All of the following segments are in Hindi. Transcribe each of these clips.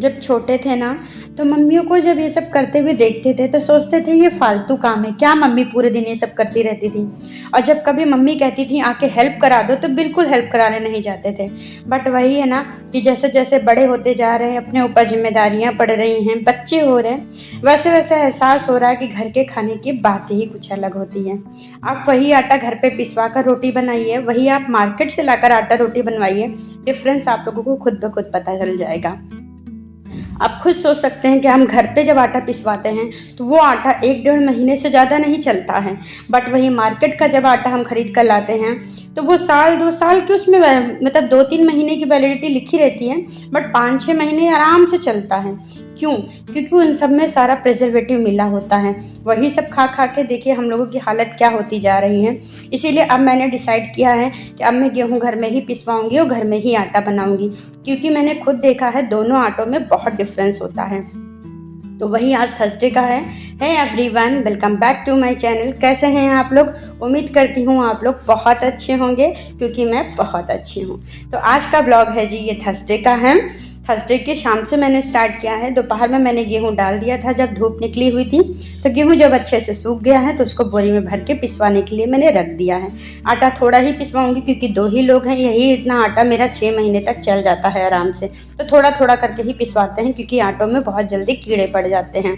जब छोटे थे ना, तो मम्मियों को जब ये सब करते हुए देखते थे तो सोचते थे ये फालतू काम है, क्या मम्मी पूरे दिन ये सब करती रहती थी। और जब कभी मम्मी कहती थी आके हेल्प करा दो तो बिल्कुल हेल्प कराने नहीं जाते थे। बट वही है ना कि जैसे जैसे बड़े होते जा रहे हैं, अपने ऊपर जिम्मेदारियां पड़ रही हैं, बच्चे हो रहे हैं, वैसे वैसे एहसास हो रहा है कि घर के खाने की बात ही कुछ अलग होती है। आप वही आटा घर पे पिसवा कर रोटी बनाइए, वही आप मार्केट से लाकर आटा रोटी बनवाइए, डिफरेंस आप लोगों को खुद ब खुद पता चल जाएगा। आप खुद सोच सकते हैं कि हम घर पे जब आटा पिसवाते हैं तो वो आटा 1-1.5 महीने से ज़्यादा नहीं चलता है। बट वही मार्केट का जब आटा हम खरीद कर लाते हैं तो वो 1-2 साल की उसमें मतलब 2-3 महीने की वैलिडिटी लिखी रहती है, बट 5-6 महीने आराम से चलता है। क्यों? क्योंकि उन सब में सारा प्रिजर्वेटिव मिला होता है। वही सब खा खा के देखिए हम लोगों की हालत क्या होती जा रही है। इसीलिए अब मैंने डिसाइड किया है कि अब मैं गेहूँ घर में ही पिसवाऊँगी और घर में ही आटा बनाऊँगी, क्योंकि मैंने खुद देखा है दोनों आटों में बहुत डिफरेंस होता है। तो वही आज थर्सडे का है। Everyone, welcome back to my channel. कैसे हैं आप लोग? उम्मीद करती हूँ आप लोग बहुत अच्छे होंगे, क्योंकि मैं बहुत अच्छी हूँ। तो आज का ब्लॉग है जी, ये थर्सडे का है। थर्सडे के शाम से मैंने स्टार्ट किया है। दोपहर में मैंने गेहूँ डाल दिया था जब धूप निकली हुई थी, तो गेहूँ जब अच्छे से सूख गया है तो उसको बोरी में भर के पिसवाने के लिए मैंने रख दिया है। आटा थोड़ा ही पिसवाऊंगी क्योंकि 2 ही लोग हैं, यही इतना आटा मेरा 6 महीने तक चल जाता है आराम से। तो थोड़ा थोड़ा करके ही पिसवाते हैं क्योंकि आटों में बहुत जल्दी कीड़े पड़ जाते हैं।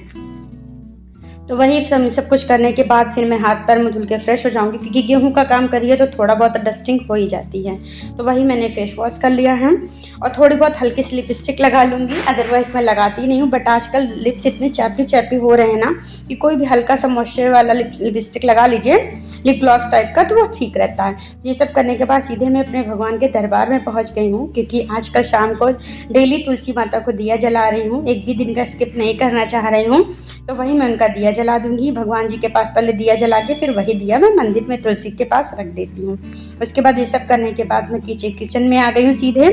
तो वही सब कुछ करने के बाद फिर मैं हाथ पैर मुँह धुल के फ्रेश हो जाऊंगी, क्योंकि गेहूं का काम करिए तो थोड़ा बहुत डस्टिंग हो ही जाती है। तो वही मैंने फेस वॉश कर लिया है और थोड़ी बहुत हल्की सी लिपस्टिक लगा लूँगी। अदरवाइज़ मैं लगाती ही नहीं हूँ, बट आजकल लिप्स इतने चैपी हो रहे हैं ना कि कोई भी हल्का सा मॉइस्चर वाला लिपस्टिक लगा लीजिए, लिप ग्लॉस टाइप का, तो वो ठीक रहता है। ये सब करने के बाद सीधे मैं अपने भगवान के दरबार में पहुँच गई हूँ, क्योंकि आजकल शाम को डेली तुलसी माता को दिया जला रही हूँ। एक भी दिन का स्किप नहीं करना चाह रही हूँ। तो वही मैं उनका दिया जला दूंगी भगवान जी के पास। पहले दिया जला के फिर वही दिया मैं मंदिर में तुलसी के पास रख देती हूँ। उसके बाद ये सब करने के बाद मैं किचन में आ गई हूँ सीधे।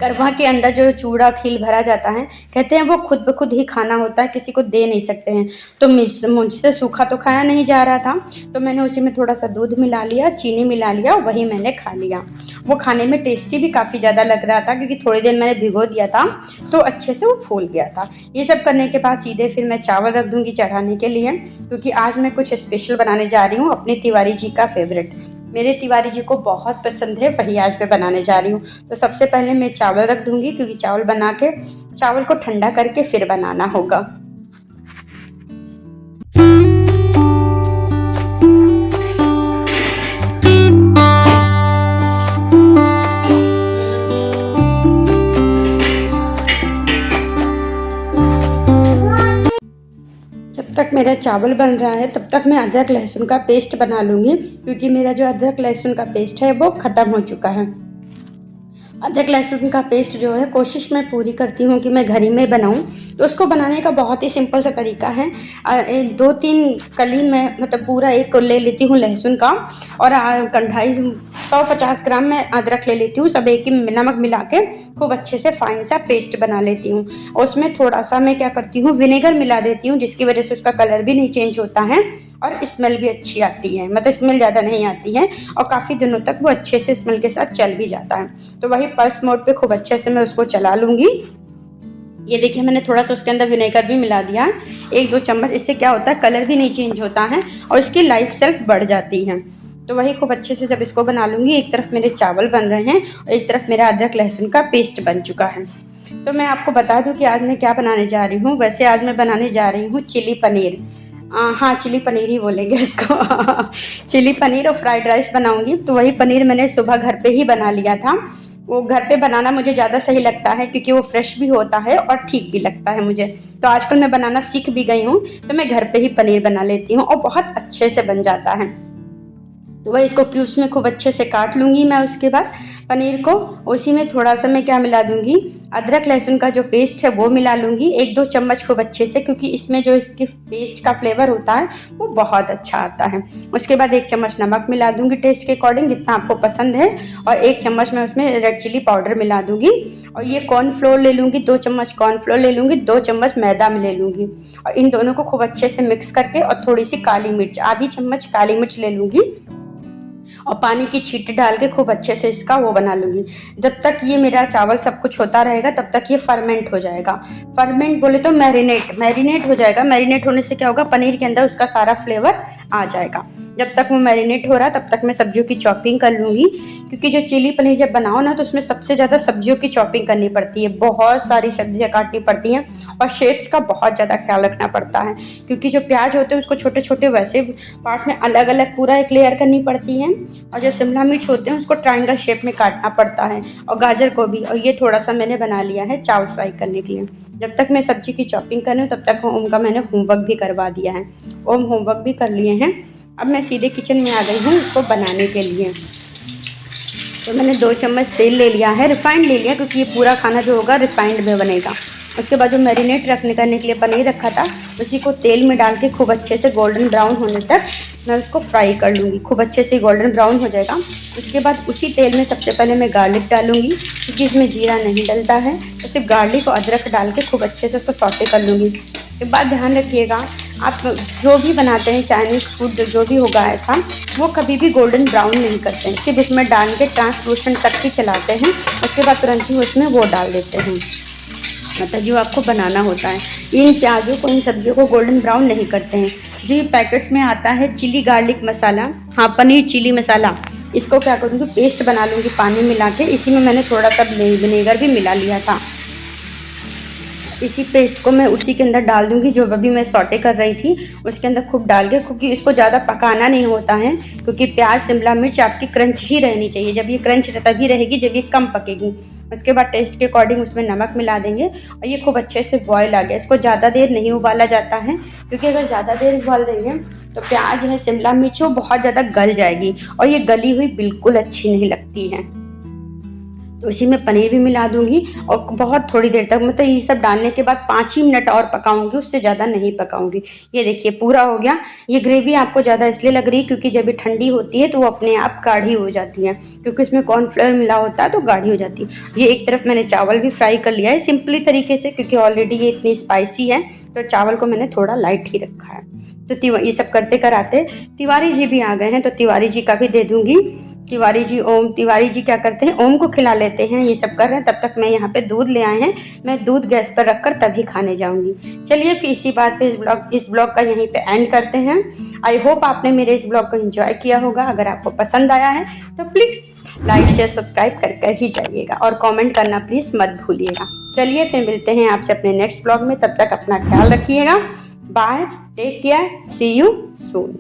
करवा के अंदर जो चूड़ा खील भरा जाता है, कहते हैं वो खुद ब खुद ही खाना होता है, किसी को दे नहीं सकते हैं। तो मुझसे सूखा तो खाया नहीं जा रहा था, तो मैंने उसी में थोड़ा सा दूध मिला लिया, चीनी मिला लिया, वही मैंने खा लिया। वो खाने में टेस्टी भी काफ़ी ज़्यादा लग रहा था, क्योंकि थोड़ी देर मैंने भिगो दिया था तो अच्छे से वो फूल गया था। ये सब करने के बाद सीधे फिर मैं चावल रख दूँगी चढ़ाने के लिए, क्योंकि आज मैं कुछ स्पेशल बनाने जा रही हूँ, अपने तिवारी जी का फेवरेट। मेरे तिवारी जी को बहुत पसंद है, वही आज मैं बनाने जा रही हूँ। तो सबसे पहले मैं चावल रख दूँगी, क्योंकि चावल बना के चावल को ठंडा करके फिर बनाना होगा। जब तक मेरा चावल बन रहा है तब तक मैं अदरक लहसुन का पेस्ट बना लूँगी, क्योंकि मेरा जो अदरक लहसुन का पेस्ट है वो ख़त्म हो चुका है। अदरक लहसुन का पेस्ट जो है कोशिश मैं पूरी करती हूँ कि मैं घर ही में बनाऊँ। तो उसको बनाने का बहुत ही सिंपल सा तरीका है। 2-3 कली में मतलब पूरा एक ले लेती हूँ लहसुन का, और 150 ग्राम मैं अदरक ले लेती हूँ। सब एक ही नमक मिला के खूब अच्छे से फाइन सा पेस्ट बना लेती हूँ। और उसमें थोड़ा सा मैं क्या करती हूँ, विनेगर मिला देती हूँ, जिसकी वजह से उसका कलर भी नहीं चेंज होता है और स्मेल भी अच्छी आती है। मतलब स्मेल ज़्यादा नहीं आती है और काफ़ी दिनों तक वो अच्छे से स्मेल के साथ चल भी जाता है। तो वही पल्स मोड पे खूब अच्छे से मैं उसको चला लूँगी। ये देखिए मैंने थोड़ा सा उसके अंदर विनेगर भी मिला दिया, 1-2 चम्मच। इससे क्या होता है, कलर भी नहीं चेंज होता है और इसकी लाइफ सेल्फ बढ़ जाती है। तो वही खूब अच्छे से जब इसको बना लूँगी, एक तरफ मेरे चावल बन रहे हैं और एक तरफ मेरा अदरक लहसुन का पेस्ट बन चुका है। तो मैं आपको बता दूँ कि आज मैं क्या बनाने जा रही हूँ। वैसे आज मैं बनाने जा रही हूँ चिली पनीर। हाँ, चिली पनीर ही बोलेंगे इसको चिली पनीर और फ्राइड राइस बनाऊंगी। तो वही पनीर मैंने सुबह घर पे ही बना लिया था। वो घर पे बनाना मुझे ज़्यादा सही लगता है, क्योंकि वो फ्रेश भी होता है और ठीक भी लगता है मुझे। तो आजकल मैं बनाना सीख भी गई हूँ, तो मैं घर पे ही पनीर बना लेती हूँ और बहुत अच्छे से बन जाता है। तो वही इसको क्यूब्स में खूब अच्छे से काट लूँगी मैं। उसके बाद पनीर को उसी में थोड़ा सा मैं क्या मिला दूँगी, अदरक लहसुन का जो पेस्ट है वो मिला लूँगी, 1-2 चम्मच खूब अच्छे से, क्योंकि इसमें जो इसकी पेस्ट का फ्लेवर होता है वो बहुत अच्छा आता है। उसके बाद 1 चम्मच नमक मिला दूँगी टेस्ट के अकॉर्डिंग, जितना आपको पसंद है, और 1 चम्मच मैं उसमें रेड चिली पाउडर मिला दूँगी। और ये कॉर्नफ्लोर ले लूँगी, 2 चम्मच कॉर्नफ्लोर ले लूँगी, 2 चम्मच मैदा में ले लूँगी, और इन दोनों को खूब अच्छे से मिक्स करके, और थोड़ी सी काली मिर्च, आधी चम्मच काली मिर्च ले लूँगी। और पानी की छींटे डाल के खूब अच्छे से इसका वो बना लूँगी। जब तक ये मेरा चावल सब कुछ होता रहेगा तब तक ये फर्मेंट हो जाएगा। फर्मेंट बोले तो मैरिनेट हो जाएगा। मैरिनेट होने से क्या होगा, पनीर के अंदर उसका सारा फ्लेवर आ जाएगा। जब तक वो मैरिनेट हो रहा तब तक मैं सब्जियों की चॉपिंग कर लूँगी, क्योंकि जो चिली पनीर जब बनाओ ना तो उसमें सबसे ज़्यादा सब्जियों की चॉपिंग करनी पड़ती है। बहुत सारी सब्जियाँ काटनी पड़ती हैं और शेप्स का बहुत ज़्यादा ख्याल रखना पड़ता है, क्योंकि जो प्याज होते हैं उसको छोटे छोटे वैसे पार्ट्स में अलग अलग पूरा एक लेयर करनी पड़ती है, और जो शिमला मिर्च होते हैं उसको ट्रायंगल शेप में काटना पड़ता है, और गाजर को भी। और ये थोड़ा सा मैंने बना लिया है चावल फ्राई करने के लिए। जब तक मैं सब्जी की चॉपिंग कर रही हूँ तब तक ओम का मैंने होमवर्क भी करवा दिया है। ओम होमवर्क भी कर लिए हैं। अब मैं सीधे किचन में आ गई हूँ इसको बनाने के लिए। तो मैंने 2 चम्मच तेल ले लिया है, रिफाइंड ले लिया, क्योंकि ये पूरा खाना जो होगा रिफाइंड में बनेगा। उसके बाद जो मैरिनेट करने के लिए पनीर रखा था उसी को तेल में डाल के खूब अच्छे से गोल्डन ब्राउन होने तक मैं उसको फ्राई कर लूँगी। खूब अच्छे से गोल्डन ब्राउन हो जाएगा। उसके बाद उसी तेल में सबसे पहले मैं गार्लिक डालूँगी, क्योंकि इसमें जीरा नहीं डलता है, तो सिर्फ गार्लिक और अदरक डाल के खूब अच्छे से उसको सौटे कर लूँगी। उसके बाद ध्यान रखिएगा, आप जो भी बनाते हैं चाइनीज़ फूड जो भी होगा ऐसा, वो कभी भी गोल्डन ब्राउन नहीं करते हैं, सिर्फ इसमें डाल के ट्रांसलूसेंट तक ही चलाते हैं। उसके बाद तुरंत ही उसमें वो डाल देते हैं, मतलब जो आपको बनाना होता है। इन प्याज़ों को, इन सब्जियों को गोल्डन ब्राउन नहीं करते हैं। जो ये पैकेट्स में आता है चिली गार्लिक मसाला, हाँ पनीर चिली मसाला, इसको क्या करूँगी, पेस्ट बना लूँगी पानी मिला के। इसी में मैंने थोड़ा सा विनेगर भी मिला लिया था। इसी पेस्ट को मैं उसी के अंदर डाल दूंगी जो अभी मैं सौटे कर रही थी, उसके अंदर खूब डाल के, क्योंकि इसको ज़्यादा पकाना नहीं होता है, क्योंकि प्याज शिमला मिर्च आपकी क्रंच ही रहनी चाहिए। जब ये क्रंच तभी रहेगी जब ये कम पकेगी। उसके बाद टेस्ट के अकॉर्डिंग उसमें नमक मिला देंगे, और ये खूब अच्छे से बॉयल आ गया। इसको ज़्यादा देर नहीं उबाला जाता है, क्योंकि अगर ज़्यादा देर उबाल देंगे तो प्याज है शिमला मिर्च वो बहुत ज़्यादा गल जाएगी, और ये गली हुई बिल्कुल अच्छी नहीं लगती है। तो इसी में पनीर भी मिला दूंगी और बहुत थोड़ी देर तक, मतलब ये सब डालने के बाद 5 ही मिनट और पकाऊंगी, उससे ज़्यादा नहीं पकाऊंगी। ये देखिए पूरा हो गया। ये ग्रेवी आपको ज़्यादा इसलिए लग रही है क्योंकि जब ये ठंडी होती है तो वो अपने आप गाढ़ी हो जाती है, क्योंकि इसमें कॉर्नफ्लोर मिला होता है तो गाढ़ी हो जाती है। ये एक तरफ मैंने चावल भी फ्राई कर लिया है सिंपली तरीके से, क्योंकि ऑलरेडी ये इतनी स्पाइसी है तो चावल को मैंने थोड़ा लाइट ही रखा है। तो ये सब करते कराते तिवारी जी भी आ गए हैं, तो तिवारी जी का भी दे दूंगी। तिवारी जी क्या करते हैं, ओम को खिला लेते हैं। ये सब कर रहे हैं, तब तक मैं यहाँ पे दूध ले आए हैं, मैं दूध गैस पर रखकर तभी खाने जाऊंगी। चलिए फिर इसी बात पे इस ब्लॉग का यहीं पे एंड करते हैं। आई होप आपने मेरे इस ब्लॉग को एंजॉय किया होगा। अगर आपको पसंद आया है तो प्लीज़ लाइक शेयर सब्सक्राइब कर ही जाइएगा, और कॉमेंट करना प्लीज़ मत भूलिएगा। चलिए फिर मिलते हैं आपसे अपने नेक्स्ट ब्लॉग में, तब तक अपना ख्याल रखिएगा। Bye, take care, see you soon.